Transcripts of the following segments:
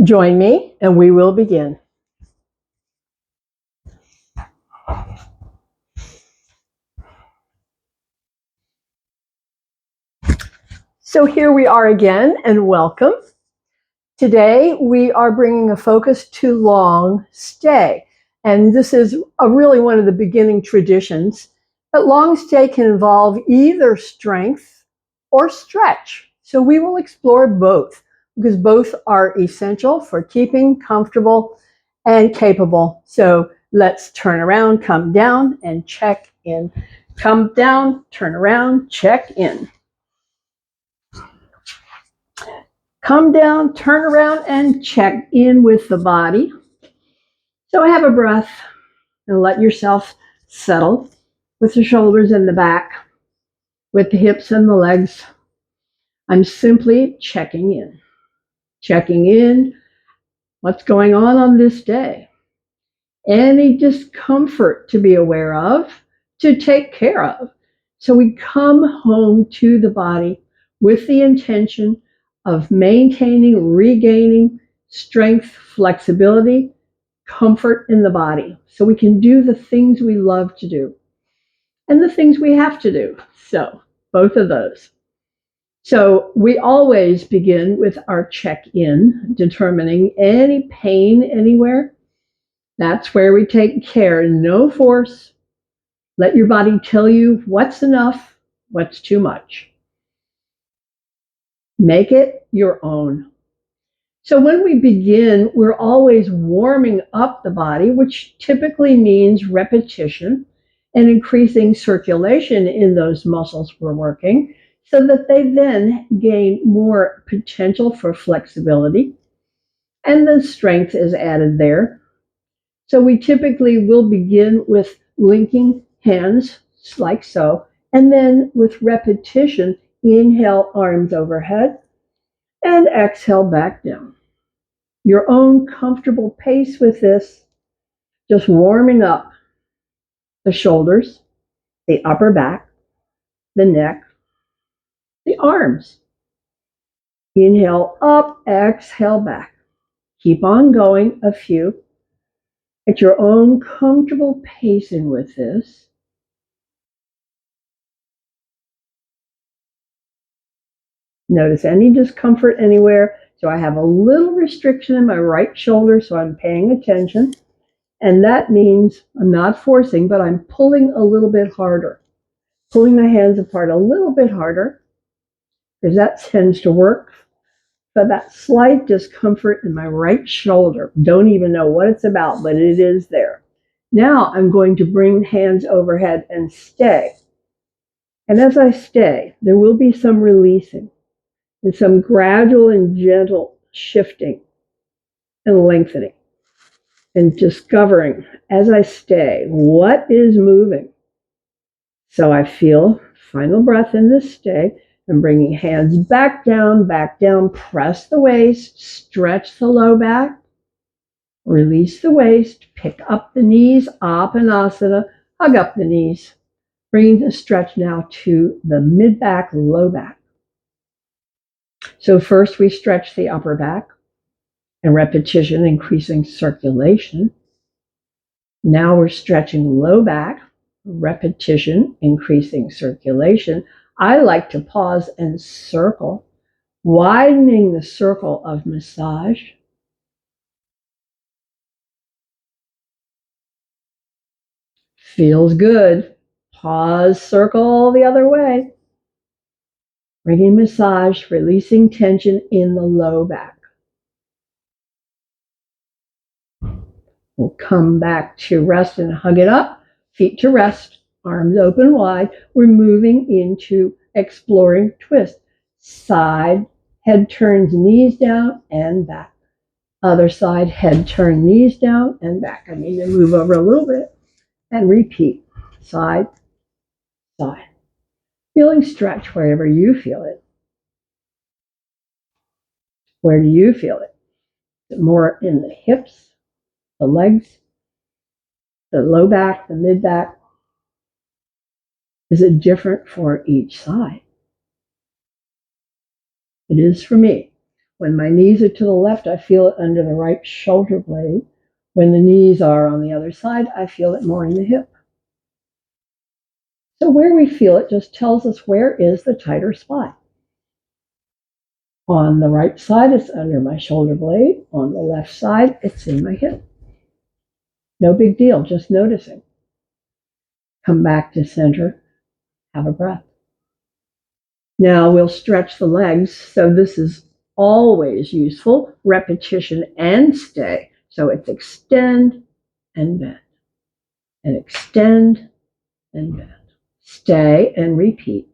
Join me and we will begin. So here we are again, and welcome. Today we are bringing a focus to long stay. And this is really one of the beginning traditions. But long stay can involve either strength or stretch. So we will explore both because both are essential for keeping comfortable and capable. So let's turn around, come down, and check in. Come down, turn around, check in. Come down, turn around, and check in with the body. So have a breath and let yourself settle with the shoulders and the back, with the hips and the legs. I'm simply checking in. Checking in, what's going on this day? Any discomfort to be aware of, to take care of. So we come home to the body with the intention of maintaining, regaining strength, flexibility, comfort in the body. So we can do the things we love to do and the things we have to do. So both of those. So we always begin with our check-in, determining any pain anywhere. That's where we take care. No force. Let your body tell you what's enough, what's too much. Make it your own. So when we begin, we're always warming up the body, which typically means repetition and increasing circulation in those muscles we're working so that they then gain more potential for flexibility and the strength is added there. So we typically will begin with linking hands like so, and then with repetition, inhale, arms overhead, and exhale back down. Your own comfortable pace with this, just warming up the shoulders, the upper back, the neck, the arms. Inhale up, exhale back. Keep on going, a few. At your own comfortable pacing with this. Notice any discomfort anywhere. So I have a little restriction in my right shoulder, so I'm paying attention. And that means I'm not forcing, but I'm pulling a little bit harder. Pulling my hands apart a little bit harder, because that tends to work. But that slight discomfort in my right shoulder, don't even know what it's about, but it is there. Now I'm going to bring hands overhead and stay. And as I stay, there will be some releasing and some gradual and gentle shifting and lengthening and discovering as I stay what is moving. So I feel final breath in this stay and bringing hands back down, press the waist, stretch the low back, release the waist, pick up the knees, Apanasana, hug up the knees, bringing the stretch now to the mid back, low back. So first we stretch the upper back and repetition, increasing circulation. Now we're stretching low back, repetition, increasing circulation. I like to pause and circle, widening the circle of massage. Feels good. Pause, circle the other way. Bringing massage, releasing tension in the low back. We'll come back to rest and hug it up. Feet to rest, arms open wide. We're moving into exploring twist. Side, head turns, knees down and back. Other side, head turn, knees down and back. I need to move over a little bit and repeat. Side, side. Feeling stretch wherever you feel it. Where do you feel it? Is it more in the hips, the legs, the low back, the mid back? Is it different for each side? It is for me. When my knees are to the left, I feel it under the right shoulder blade. When the knees are on the other side, I feel it more in the hip. So where we feel it just tells us where is the tighter spot. On the right side, it's under my shoulder blade. On the left side, it's in my hip. No big deal, just noticing. Come back to center. Have a breath. Now we'll stretch the legs. So this is always useful. Repetition and stay. So it's extend and bend. And extend and bend. Stay and repeat.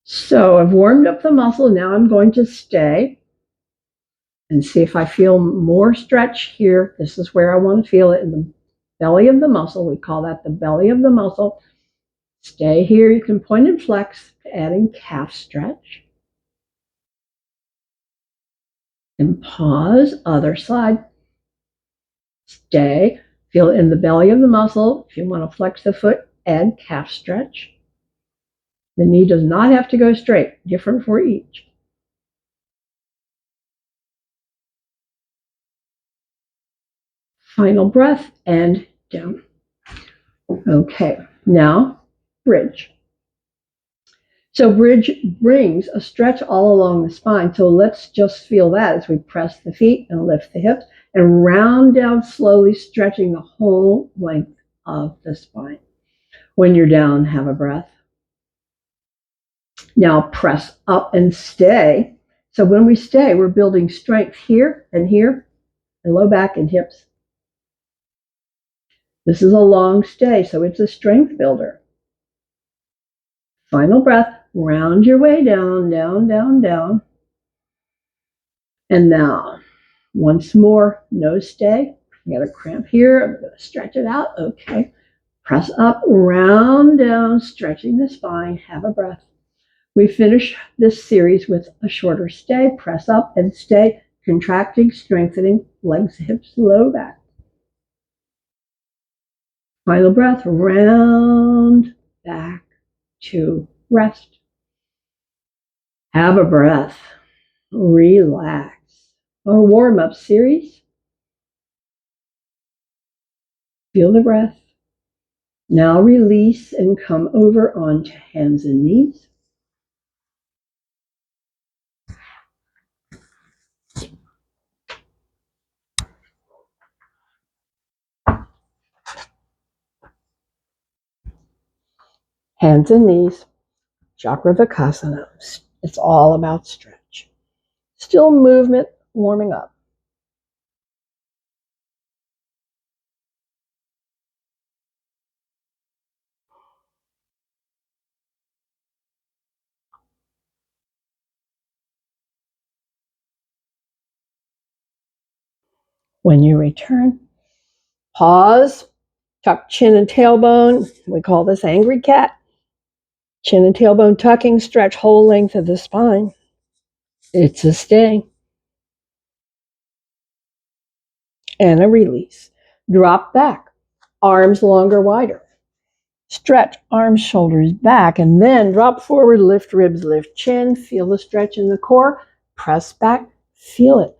So I've warmed up the muscle. Now I'm going to stay and see if I feel more stretch here. This is where I want to feel it in the belly of the muscle. We call that the belly of the muscle. Stay here. You can point and flex, adding calf stretch. And pause, other side. Stay. Feel it in the belly of the muscle. If you want to flex the foot, add calf stretch. The knee does not have to go straight, different for each. Final breath and down. Okay, now bridge. So bridge brings a stretch all along the spine. So let's just feel that as we press the feet and lift the hips and round down slowly, stretching the whole length of the spine. When you're down, have a breath. Now press up and stay. So when we stay, we're building strength here, and low back and hips. This is a long stay, so it's a strength builder. Final breath, round your way down, down, down, down. And now, once more, no stay. I got a cramp here. I'm going to stretch it out. Okay. Press up, round down, stretching the spine. Have a breath. We finish this series with a shorter stay. Press up and stay, contracting, strengthening, legs, hips, low back. Final breath, round back to rest. Have a breath. Relax. Our warm-up series. Feel the breath. Now release and come over onto hands and knees. Hands and knees, Chakravakasana. It's all about stretch. Still movement, warming up. When you return, pause, tuck chin and tailbone. We call this angry cat. Chin and tailbone tucking, stretch whole length of the spine. It's a stay. And a release. Drop back, arms longer, wider. Stretch, arms, shoulders back, and then drop forward, lift ribs, lift chin. Feel the stretch in the core. Press back, feel it.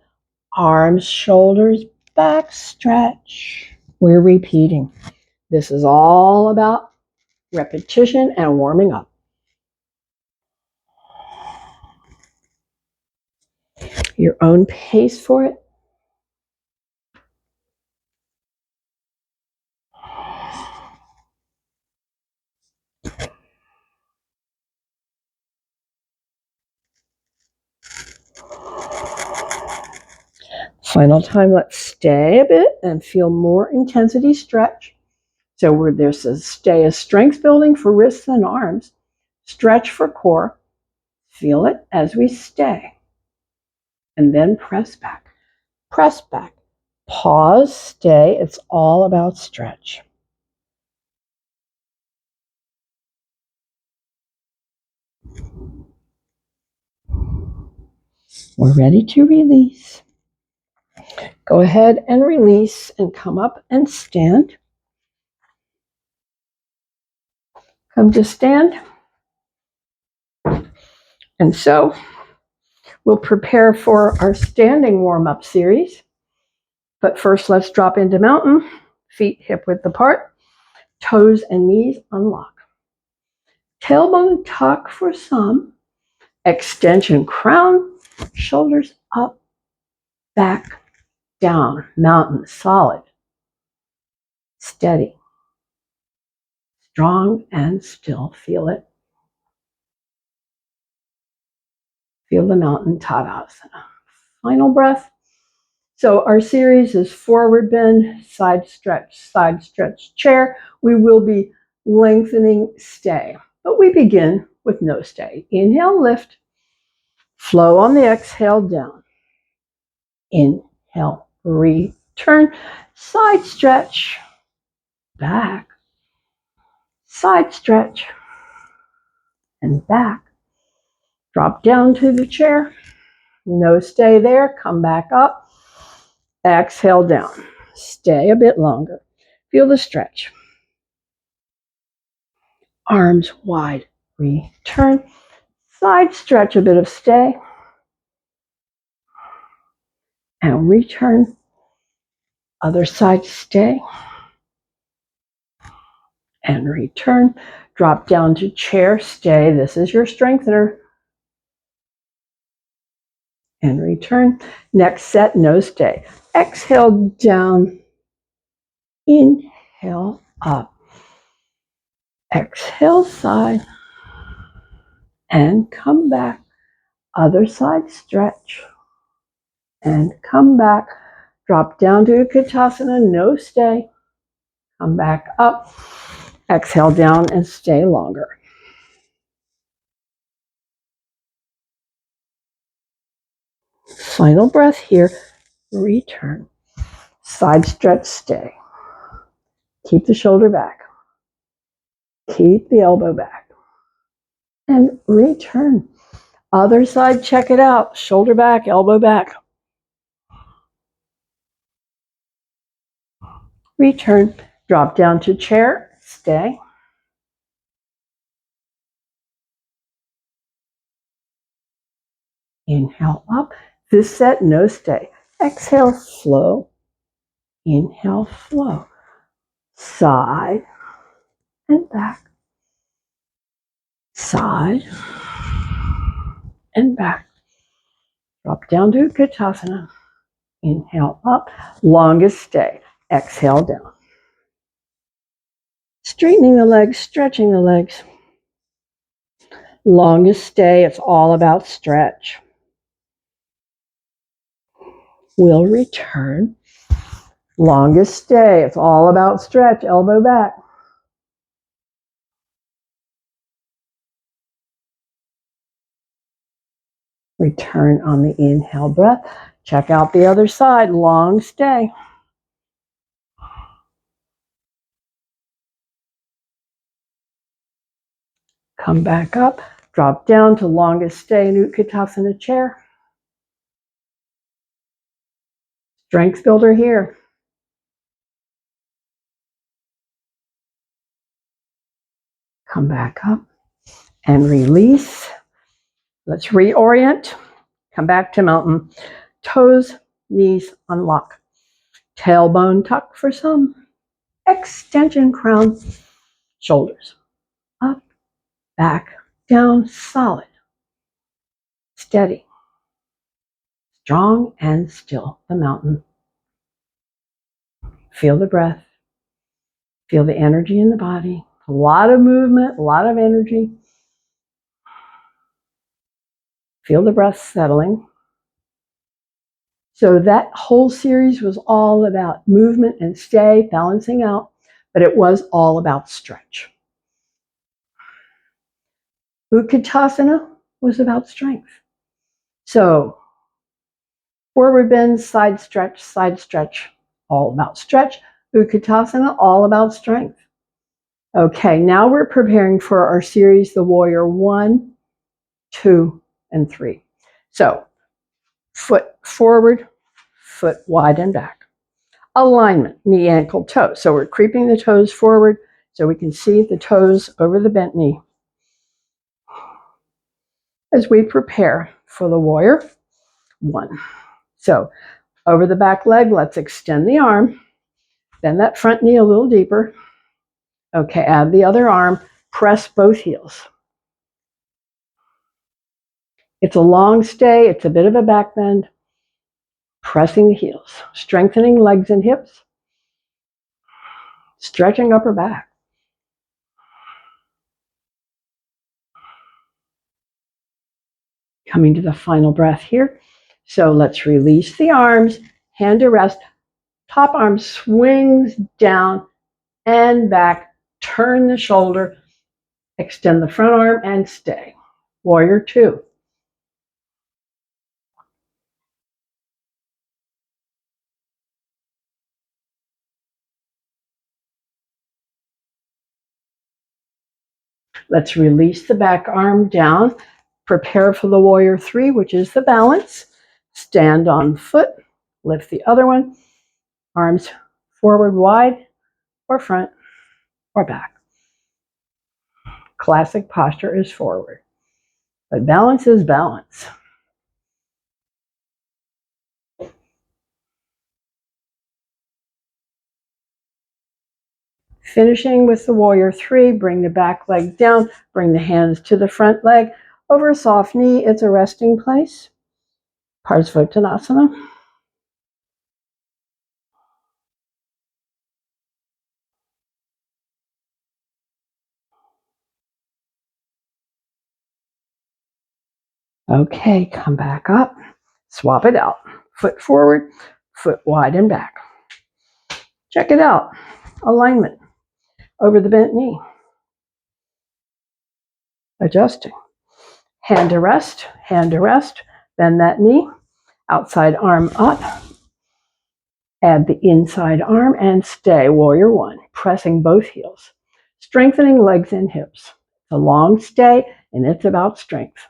Arms, shoulders back, stretch. We're repeating. This is all about repetition and warming up. Your own pace for it. Final time, let's stay a bit and feel more intensity stretch. So there's a stay, a strength building for wrists and arms, stretch for core. Feel it as we stay. and then press back. Press back. Pause, stay. It's all about stretch. We're ready to release. Go ahead and release and come up and stand. Come to stand. And so we'll prepare for our standing warm-up series. But first, let's drop into mountain. Feet hip width apart. Toes and knees unlock. Tailbone tuck for some. Extension crown. Shoulders up. Back. Down. Mountain. Solid. Steady. Strong and still. Feel it. Feel the mountain. Tadasana. Final breath. So our series is forward bend, side stretch chair. We will be lengthening stay, but we begin with no stay. Inhale, lift. Flow on the exhale down. Inhale, return. Side stretch. Back. Side stretch. And back. Drop down to the chair. No stay there. Come back up. Exhale down. Stay a bit longer. Feel the stretch. Arms wide. Return. Side stretch, a bit of stay. And return. Other side, stay. And return. Drop down to chair, stay. This is your strengthener. And return. Next set, no stay. Exhale down. Inhale up. Exhale side. And come back. Other side, stretch. And come back. Drop down to Utkatasana, no stay. Come back up. Exhale down and stay longer. Final breath here. Return. Side stretch, stay. Keep the shoulder back. Keep the elbow back. And return. Other side, check it out. Shoulder back, elbow back. Return. Drop down to chair, stay. Inhale up. This set, no stay. Exhale, flow. Inhale, flow. Side and back. Side and back. Drop down to Utkatasana. Inhale up. Longest stay. Exhale down. Straightening the legs, stretching the legs. Longest stay, it's all about stretch. We'll return. Longest stay, it's all about stretch, elbow back. Return on the inhale breath. Check out the other side, long stay. Come back up, drop down to longest stay in Utkatasana chair. Strength builder here. Come back up and release. Let's reorient. Come back to mountain. Toes, knees unlock. Tailbone tuck for some. Extension crown. Shoulders up, back, down, solid. Steady. Strong and still, the mountain. Feel the breath. Feel the energy in the body. A lot of movement, a lot of energy. Feel the breath settling. So that whole series was all about movement and stay, balancing out, but it was all about stretch. Utkatasana was about strength. So Forward bend, side stretch, all about stretch. Utkatasana, all about strength. Okay, now we're preparing for our series, the Warrior 1, 2, and 3. So, foot forward, foot wide and back. Alignment, knee, ankle, toe. So we're creeping the toes forward so we can see the toes over the bent knee as we prepare for the Warrior 1. So over the back leg, let's extend the arm, bend that front knee a little deeper. Okay, add the other arm, press both heels. It's a long stay, it's a bit of a back bend. Pressing the heels, strengthening legs and hips, stretching upper back. Coming to the final breath here. So let's release the arms, hand to rest, top arm swings down and back, turn the shoulder, extend the front arm and stay. Warrior 2. Let's release the back arm down, prepare for the Warrior 3, which is the balance. Stand on foot, lift the other one, arms forward wide or front or back. Classic posture is forward, but balance is balance. Finishing with the Warrior 3, bring the back leg down, bring the hands to the front leg, over a soft knee, it's a resting place. Parsvottanasana. Okay, come back up, swap it out. Foot forward, foot wide and back. Check it out. Alignment over the bent knee. Adjusting. Hand to rest, bend that knee, outside arm up. Add the inside arm and stay. Warrior 1, pressing both heels. Strengthening legs and hips. It's a long stay and it's about strength.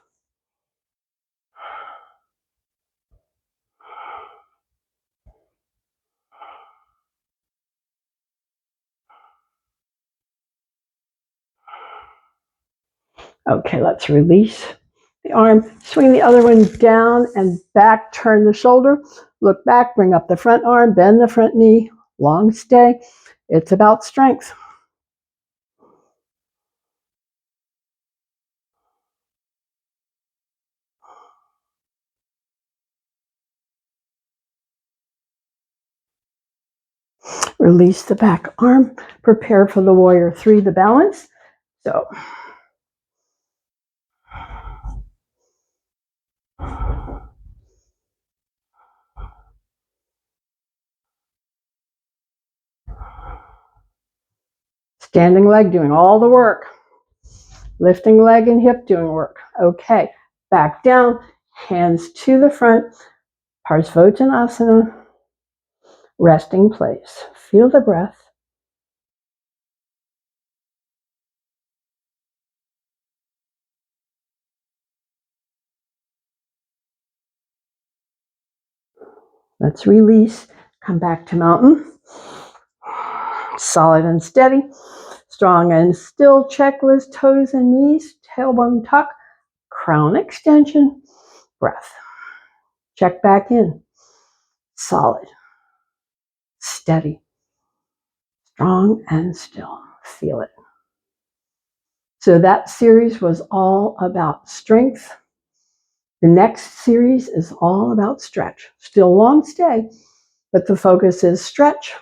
Okay, let's release the arm, swing the other one down and back, turn the shoulder, look back, bring up the front arm, bend the front knee, long stay. It's about strength. Release the back arm, prepare for the Warrior 3, the balance. So, standing leg doing all the work. Lifting leg and hip doing work. Okay, back down, hands to the front. Parsvottanasana, resting place. Feel the breath. Let's release, come back to mountain. Solid and steady, strong and still. Checklist, toes and knees, tailbone tuck, crown extension, breath. Check back in. Solid, steady, strong and still. Feel it. So that series was all about strength. The next series is all about stretch. Still long stay, but the focus is stretch.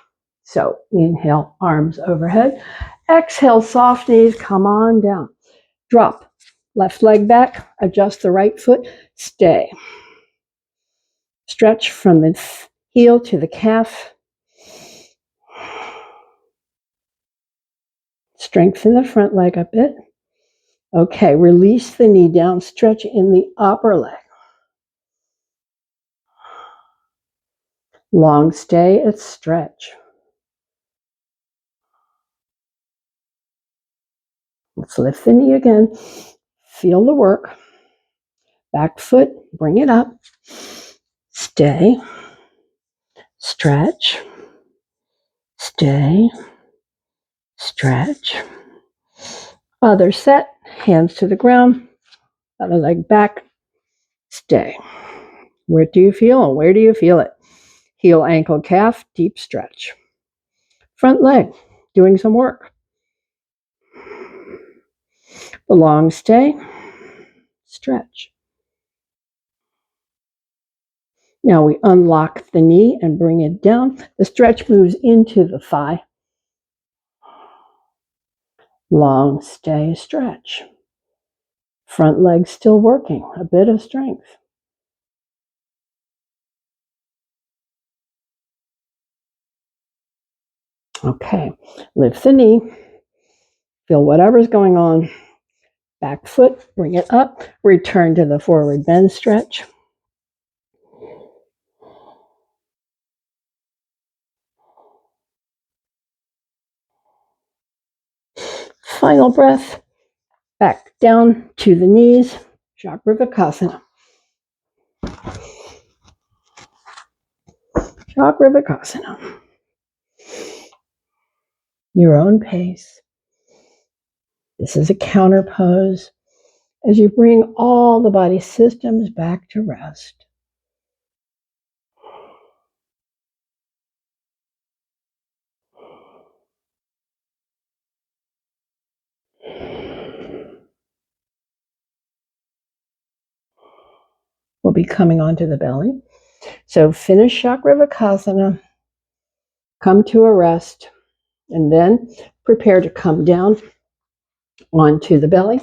So inhale, arms overhead. Exhale, soft knees, come on down. Drop, left leg back, adjust the right foot, stay. Stretch from the heel to the calf. Strengthen the front leg a bit. Okay, release the knee down, stretch in the upper leg. Long stay, it's stretch. Let's lift the knee again. Feel the work. Back foot, bring it up. Stay. Stretch. Stay. Stretch. Other set, hands to the ground. Other leg back. Stay. Where do you feel and where do you feel it? Heel, ankle, calf, deep stretch. Front leg, doing some work. The long stay, stretch. Now we unlock the knee and bring it down. The stretch moves into the thigh. Long stay, stretch. Front leg still working, a bit of strength. Okay, lift the knee. Feel whatever's going on. Back foot, bring it up. Return to the forward bend stretch. Final breath. Back down to the knees. Chakravarkasana. Chakravarkasana. Your own pace. This is a counter pose as you bring all the body systems back to rest. We'll be coming onto the belly. So finish Chakravarkasana, come to a rest, and then prepare to come down onto the belly.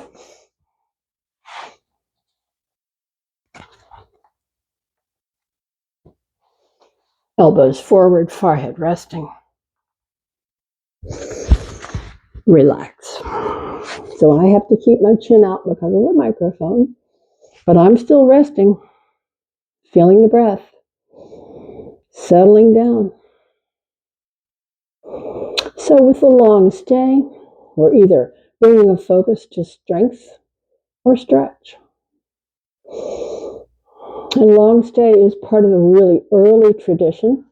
Elbows forward, forehead resting. Relax. So I have to keep my chin out because of the microphone, but I'm still resting, feeling the breath, settling down. So with the long stay, we're either bringing a focus to strength or stretch. And long stay is part of the really early tradition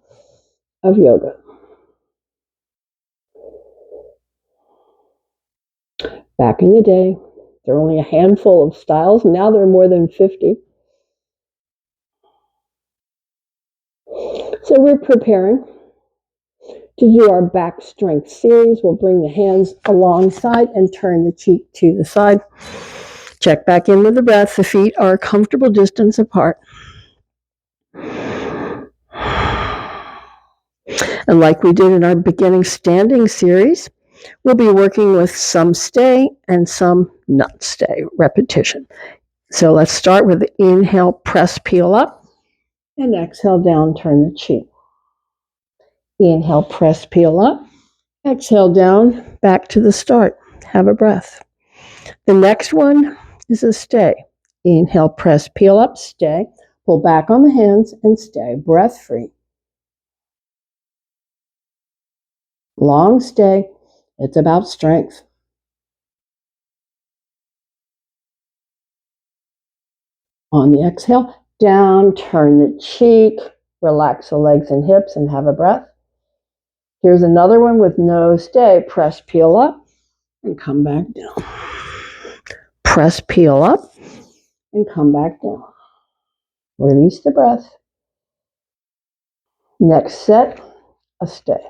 of yoga. Back in the day, there were only a handful of styles. Now there are more than 50. So we're preparing to do our back strength series. We'll bring the hands alongside and turn the cheek to the side. Check back in with the breath. The feet are a comfortable distance apart. And like we did in our beginning standing series, we'll be working with some stay and some not stay repetition. So let's start with the inhale, press, peel up, and exhale down, turn the cheek. Inhale, press, peel up, exhale down, back to the start. Have a breath. The next one is a stay. Inhale, press, peel up, stay. Pull back on the hands and stay. Breath free. Long stay. It's about strength. On the exhale, down, turn the cheek, relax the legs and hips and have a breath. Here's another one with no stay. Press, peel up, and come back down. Press, peel up, and come back down. Release the breath. Next set, a stay.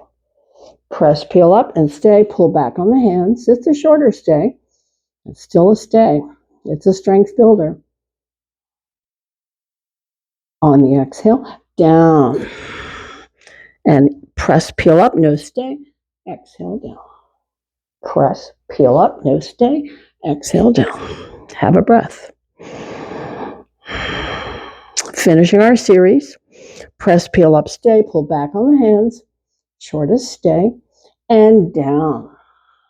Press, peel up, and stay. Pull back on the hands. It's a shorter stay. It's still a stay. It's a strength builder. On the exhale, down. And press, peel up, no stay. Exhale down. Press, peel up, no stay. Exhale down. Have a breath. Finishing our series. Press, peel up, stay. Pull back on the hands. Shortest stay. And down.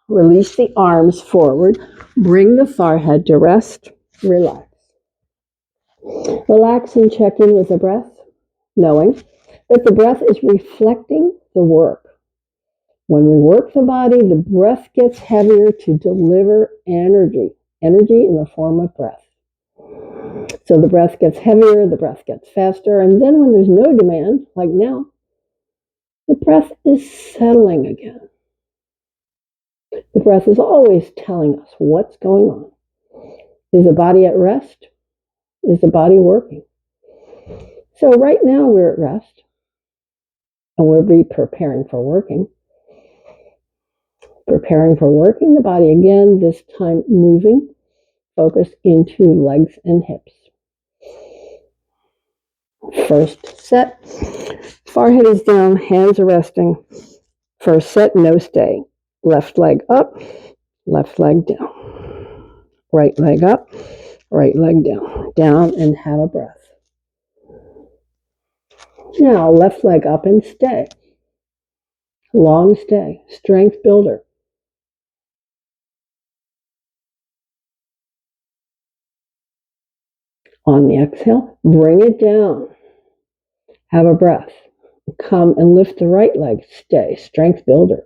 Release the arms forward. Bring the forehead to rest. Relax. Relax and check in with the breath, knowing But the breath is reflecting the work. When we work the body, the breath gets heavier to deliver energy in the form of breath. So the breath gets heavier, the breath gets faster, and then when there's no demand, like now, the breath is settling again. The breath is always telling us what's going on. Is the body at rest? Is the body working? So right now we're at rest, and we're preparing for working. Preparing for working the body again, this time moving, focus into legs and hips. First set, forehead is down, hands are resting. First set, no stay. Left leg up, left leg down. Right leg up, right leg down. Down and have a breath. Now left leg up and stay. Long stay, strength builder. On the exhale, bring it down. Have a breath. Come and lift the right leg. Stay. Strength builder.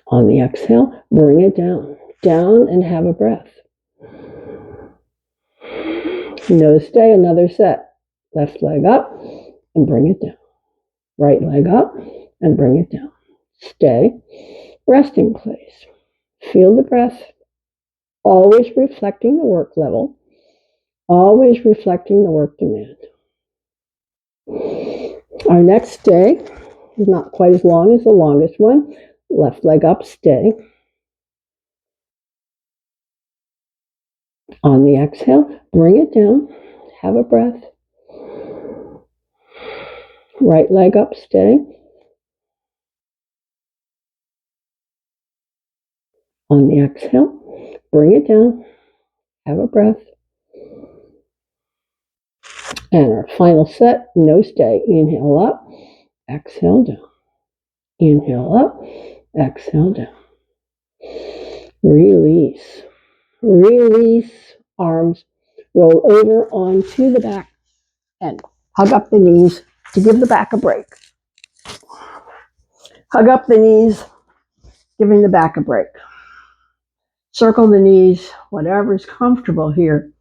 On the exhale, bring it down. Down and have a breath. No stay, another set. Left leg up and bring it down. Right leg up and bring it down. Stay. Resting place. Feel the breath. Always reflecting the work level. Always reflecting the work demand. Our next stay is not quite as long as the longest one. Left leg up, stay. On the exhale, bring it down. Have a breath. Right leg up, stay. On the exhale, bring it down. Have a breath. And our final set, no stay. Inhale up, exhale down. Inhale up, exhale down. Release. Release. Arms roll over onto the back and hug up the knees to give the back a break. Hug up the knees, giving the back a break. Circle the knees, whatever's comfortable here.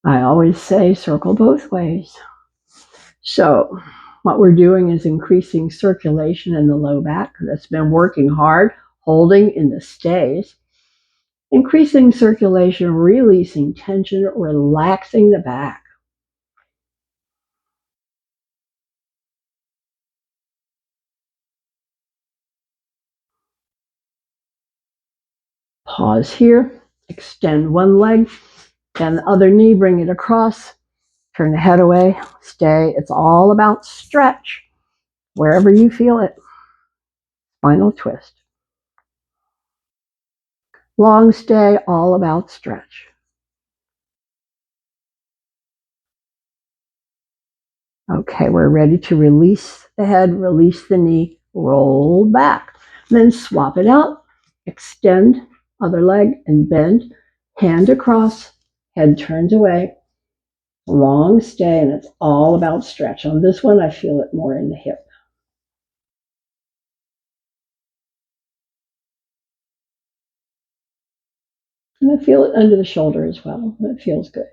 I always say circle both ways. So what we're doing is increasing circulation in the low back that's been working hard, holding in the stays. Increasing circulation, releasing tension, relaxing the back. Pause here, extend one leg, and the other knee, bring it across, turn the head away, stay. It's all about stretch, wherever you feel it. Spinal twist. Long stay, all about stretch. Okay, we're ready to release the head, release the knee, roll back. Then swap it out, extend other leg and bend, hand across, head turns away. Long stay, and it's all about stretch. On this one, I feel it more in the hip. And I feel it under the shoulder as well. It feels good.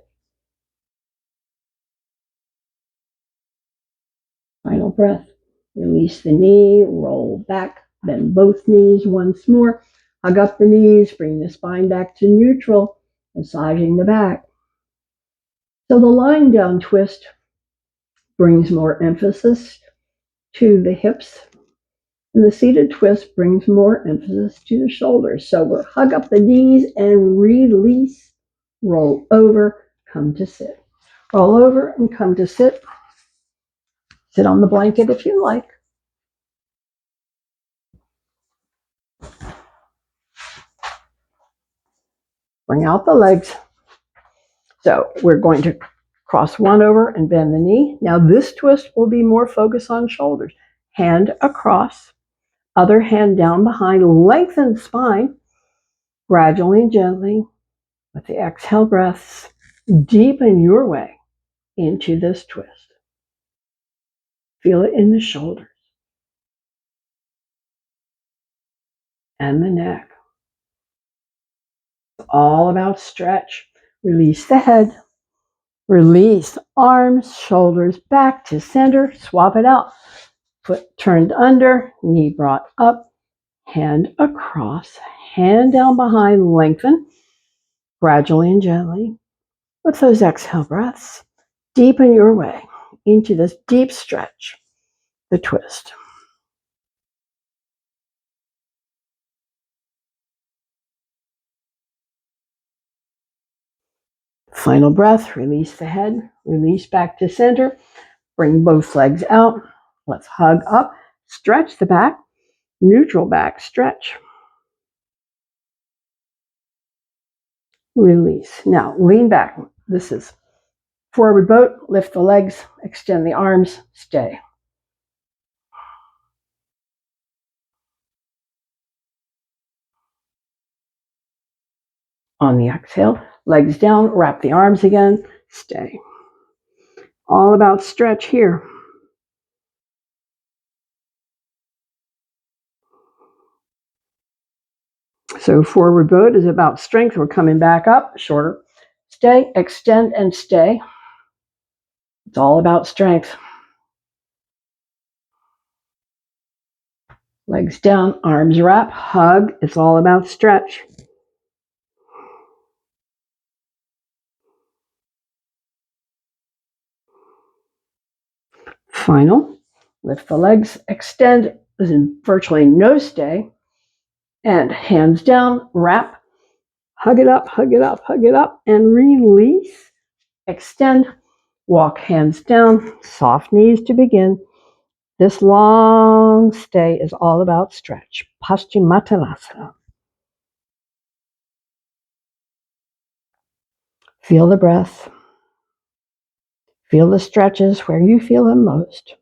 Final breath. Release the knee, roll back, bend both knees once more. Hug up the knees, bring the spine back to neutral, massaging the back. So the lying down twist brings more emphasis to the hips, and the seated twist brings more emphasis to the shoulders. So we'll hug up the knees and release, roll over, come to sit. Roll over and come to sit. Sit on the blanket if you like. Bring out the legs. So we're going to cross one over and bend the knee. Now this twist will be more focused on shoulders. Hand across, Other hand down behind, lengthen the spine, gradually and gently, with the exhale breaths, deepen your way into this twist. Feel it in the shoulders and the neck. It's all about stretch. Release the head. Release arms, shoulders back to center. Swap it out. Foot turned under, knee brought up, hand across, hand down behind, lengthen, gradually and gently. With those exhale breaths, deepen your way into this deep stretch, the twist. Final breath, release the head, release back to center, bring both legs out. Let's hug up, stretch the back, neutral back stretch. Release. Now lean back. This is forward boat, lift the legs, extend the arms, stay. On the exhale, legs down, wrap the arms again, stay. All about stretch here. So forward boat is about strength. We're coming back up, shorter. Stay, extend, and stay. It's all about strength. Legs down, arms wrap, hug. It's all about stretch. Final. Lift the legs, extend. There's virtually no stay. And hands down, wrap. Hug it up, hug it up, hug it up, and release. Extend. Walk hands down, soft knees to begin. This long stay is all about stretch. Paschimottanasana. Feel the breath. Feel the stretches where you feel them most.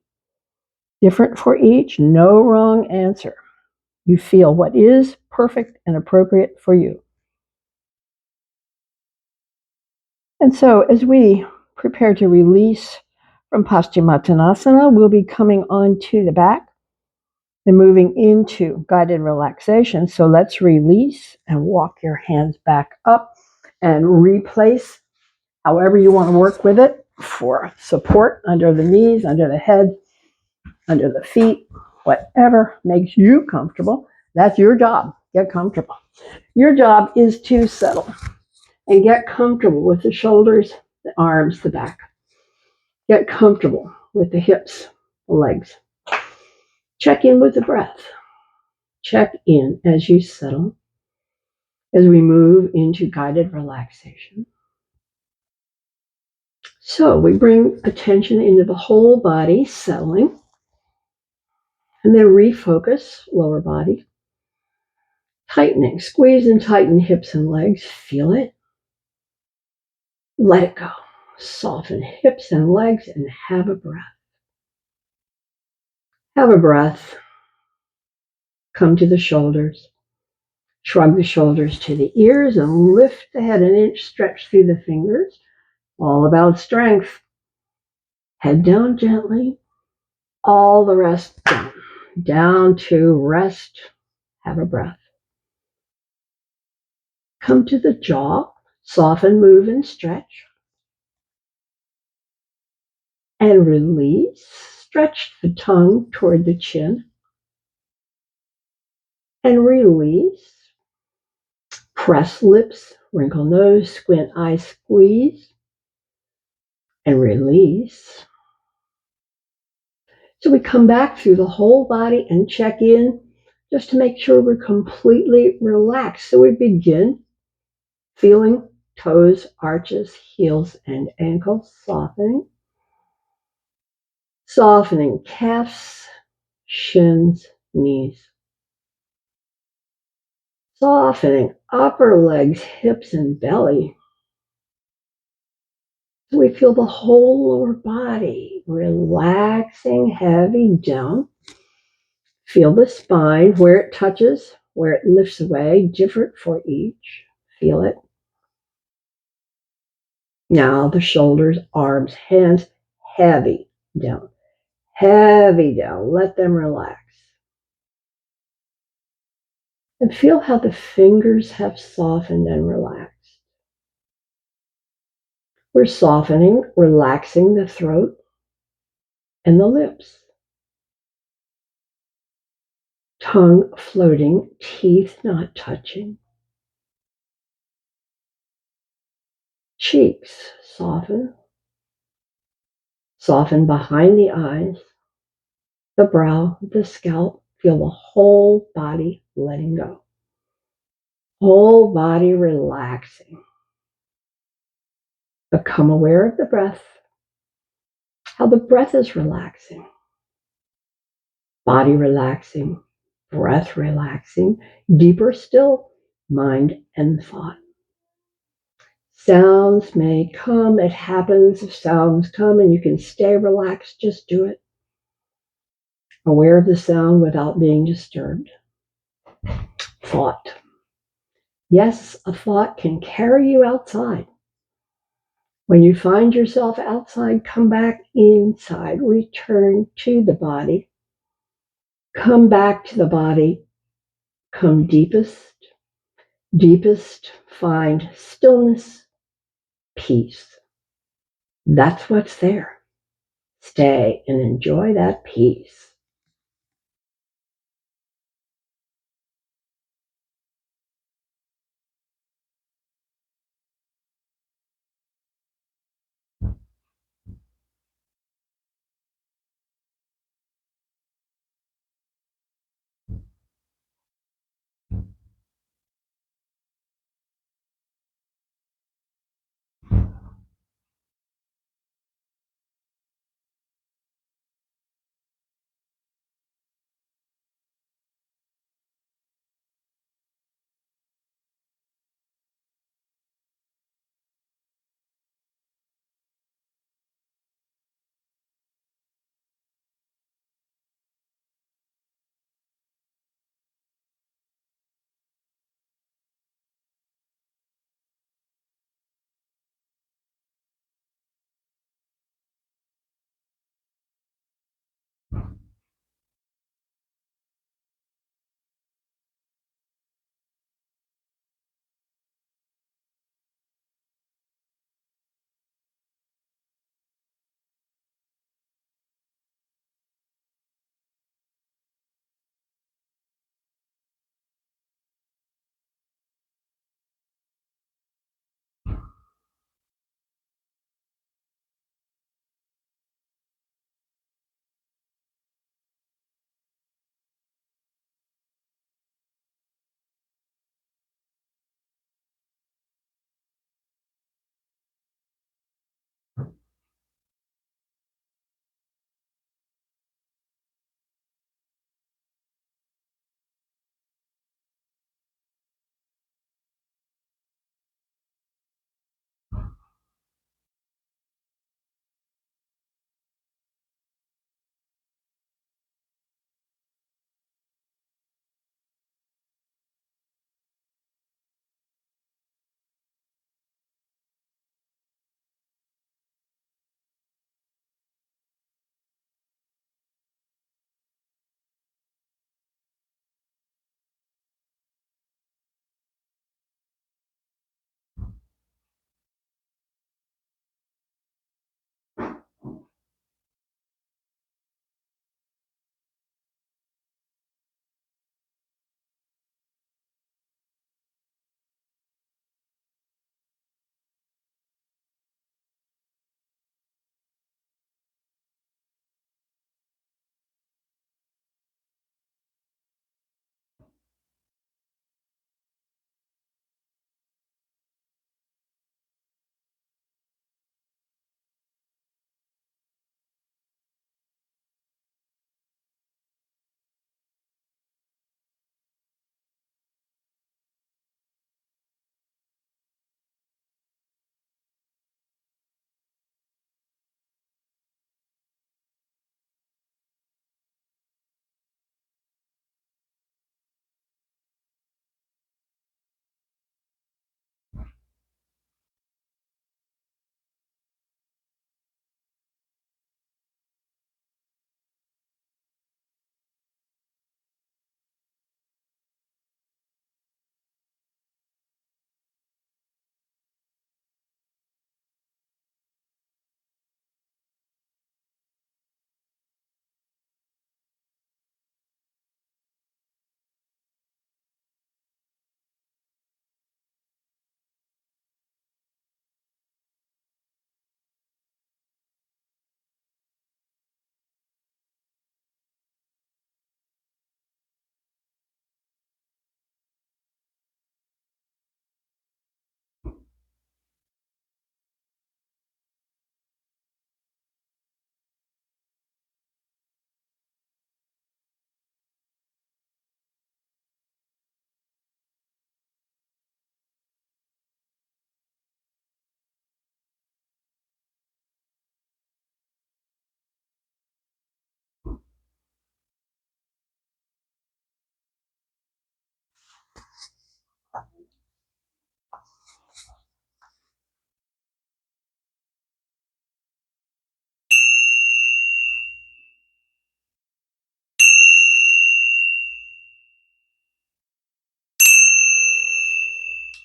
Different for each, no wrong answer. You feel what is perfect and appropriate for you. And so as we prepare to release from Paschimottanasana, we'll be coming onto the back and moving into guided relaxation. So let's release and walk your hands back up and replace however you want to work with it for support under the knees, under the head, under the feet, whatever makes you comfortable. That's your job. Get comfortable. Your job is to settle and get comfortable with the shoulders, the arms, the back. Get comfortable with the hips, the legs. Check in with the breath. Check in as you settle, as we move into guided relaxation. So we bring attention into the whole body, settling, and then refocus lower body. Tightening, squeeze and tighten hips and legs. Feel it. Let it go. Soften hips and legs and have a breath. Have a breath. Come to the shoulders. Shrug the shoulders to the ears and lift the head an inch. Stretch through the fingers. All about strength. Head down gently. All the rest down. Down to rest. Have a breath. Come to the jaw. Soften, move, and stretch. And release. Stretch the tongue toward the chin. And release. Press lips, wrinkle nose, squint eye, squeeze. And release. So we come back through the whole body and check in just to make sure we're completely relaxed. So we begin feeling toes, arches, heels, and ankles, softening. Softening calves, shins, knees. Softening upper legs, hips, and belly. So we feel the whole lower body relaxing, heavy down. Feel the spine, where it touches, where it lifts away, different for each. Feel it. Now the shoulders, arms, hands, heavy down. Heavy down. Let them relax. And feel how the fingers have softened and relaxed. We're softening, relaxing the throat and the lips. Tongue floating, teeth not touching. Cheeks soften. Soften behind the eyes, the brow, the scalp. Feel the whole body letting go. Whole body relaxing. Become aware of the breath, how the breath is relaxing. Body relaxing, breath relaxing, deeper still, mind and thought. Sounds may come, it happens if sounds come and you can stay relaxed, just do it. Aware of the sound without being disturbed. Thought. Yes, a thought can carry you outside. When you find yourself outside, come back inside, return to the body. Come back to the body, come deepest, deepest, find stillness, peace. That's what's there. Stay and enjoy that peace.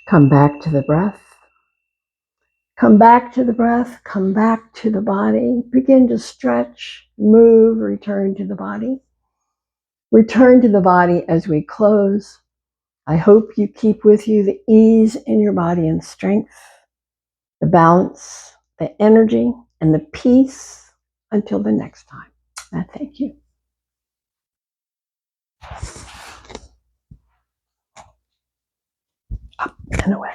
Come back to the breath. Come back to the breath. Come back to the body. Begin to stretch, move, return to the body. Return to the body as we close. I hope you keep with you the ease in your body and strength, the balance, the energy, and the peace until the next time. I thank you. Up and away.